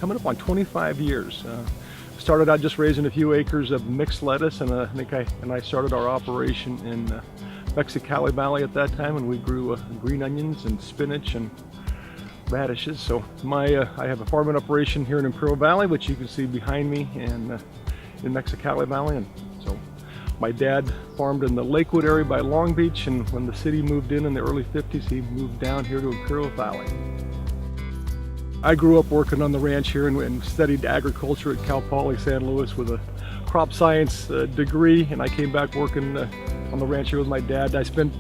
coming up on 25 years. Started out just raising a few acres of mixed lettuce, and I started our operation in Mexicali Valley at that time, and we grew green onions and spinach and radishes. So I have a farming operation here in Imperial Valley, which you can see behind me, and in Mexicali Valley. And so my dad farmed in the Lakewood area by Long Beach, and when the city moved in the early 50s, he moved down here to Imperial Valley. I grew up working on the ranch here and studied agriculture at Cal Poly San Luis with a crop science degree, and I came back working on the ranch here with my dad. I spent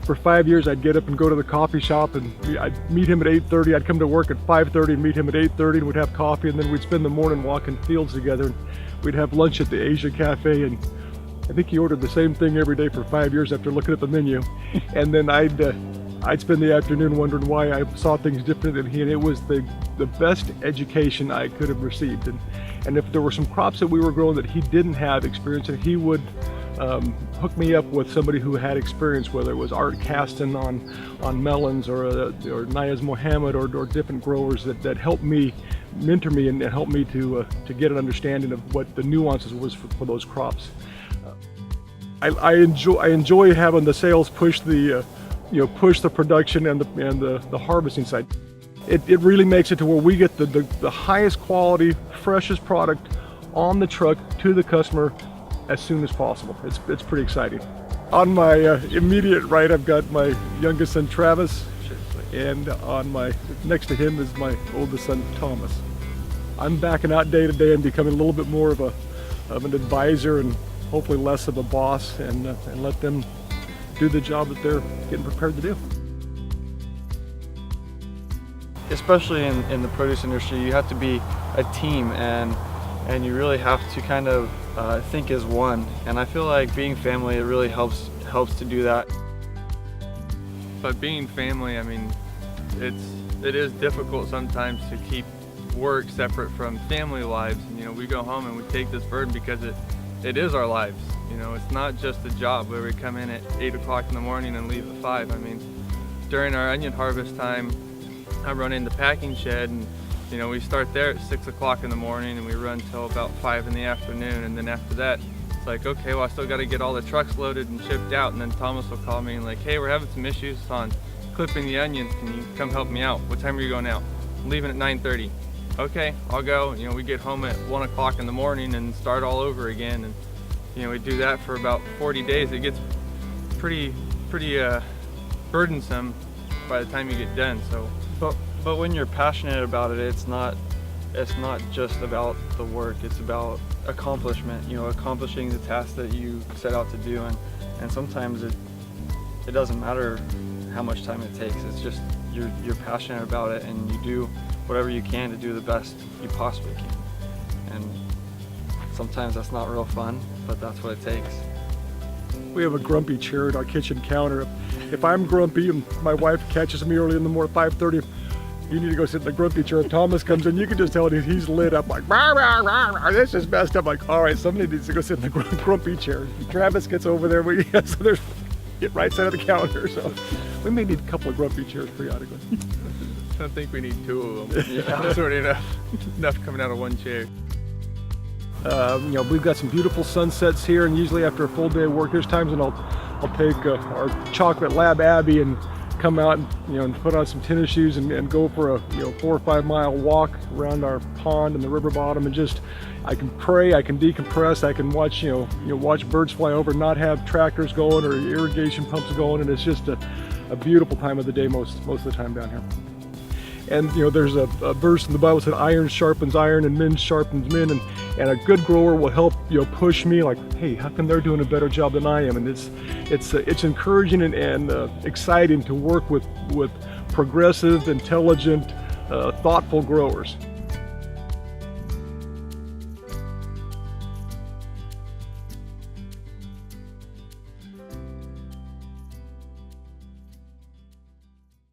for 5 years, I'd get up and go to the coffee shop, and I'd meet him at 8:30. I'd come to work at 5:30 and meet him at 8:30, and we'd have coffee, and then we'd spend the morning walking fields together, and we'd have lunch at the Asia Cafe. And I think he ordered the same thing every day for 5 years after looking at the menu. And then I'd spend the afternoon wondering why I saw things different than he, and it was the best education I could have received. And if there were some crops that we were growing that he didn't have experience in, he would hook me up with somebody who had experience, whether it was Art Caston on melons or Nayaz Mohammed or different growers that helped me, mentor me, and helped me to get an understanding of what the nuances was for those crops. I enjoy having the sales push the production and the harvesting side. It really makes it to where we get the highest quality, freshest product on the truck to the customer as soon as possible. It's pretty exciting. On my immediate right, I've got my youngest son Travis, and next to him is my oldest son Thomas. I'm backing out day to day and becoming a little bit more of an advisor and hopefully less of a boss, and let them do the job that they're getting prepared to do. Especially in the produce industry, you have to be a team, and you really have to kind of think as one. And I feel like being family, it really helps to do that. But being family, I mean, it is difficult sometimes to keep work separate from family lives. And, we go home and we take this burden because it is our lives. It's not just a job where we come in at 8 o'clock in the morning and leave at 5. I mean, during our onion harvest time, I run in the packing shed, and we start there at 6 o'clock in the morning and we run till about 5 in the afternoon. And then after that, it's like, okay, well, I still got to get all the trucks loaded and shipped out. And then Thomas will call me and like, hey, we're having some issues on clipping the onions. Can you come help me out? What time are you going out? I'm leaving at 9:30. Okay, I'll go. We get home at 1 o'clock in the morning and start all over again. And we do that for about 40 days. It gets pretty burdensome by the time you get done. So, but when you're passionate about it, it's not just about the work. It's about accomplishment. Accomplishing the task that you set out to do, and sometimes it doesn't matter how much time it takes. It's just you're passionate about it, and you do whatever you can to do the best you possibly can. And sometimes that's not real fun, but that's what it takes. We have a grumpy chair at our kitchen counter. If I'm grumpy and my wife catches me early in the morning, 5:30, you need to go sit in the grumpy chair. If Thomas comes in, you can just tell he's lit up like, rah, rah, rah, rah, this is messed up. Like, all right, somebody needs to go sit in the grumpy chair. Travis gets over there, so there's get right side of the counter. So we may need a couple of grumpy chairs periodically. I don't think we need 2 of them. It's already enough coming out of one chair. We've got some beautiful sunsets here, and usually after a full day of work, there's times when I'll take our chocolate lab Abby and come out and put on some tennis shoes and go for a 4 or 5 mile walk around our pond and the river bottom, and just I can pray, I can decompress, I can watch watch birds fly over, not have tractors going or irrigation pumps going, and it's just a beautiful time of the day most of the time down here. And there's a verse in the Bible that said, iron sharpens iron and men sharpens men, and a good grower will help push me, like, hey, how come they're doing a better job than I am? And it's encouraging and exciting to work with progressive, intelligent, thoughtful growers.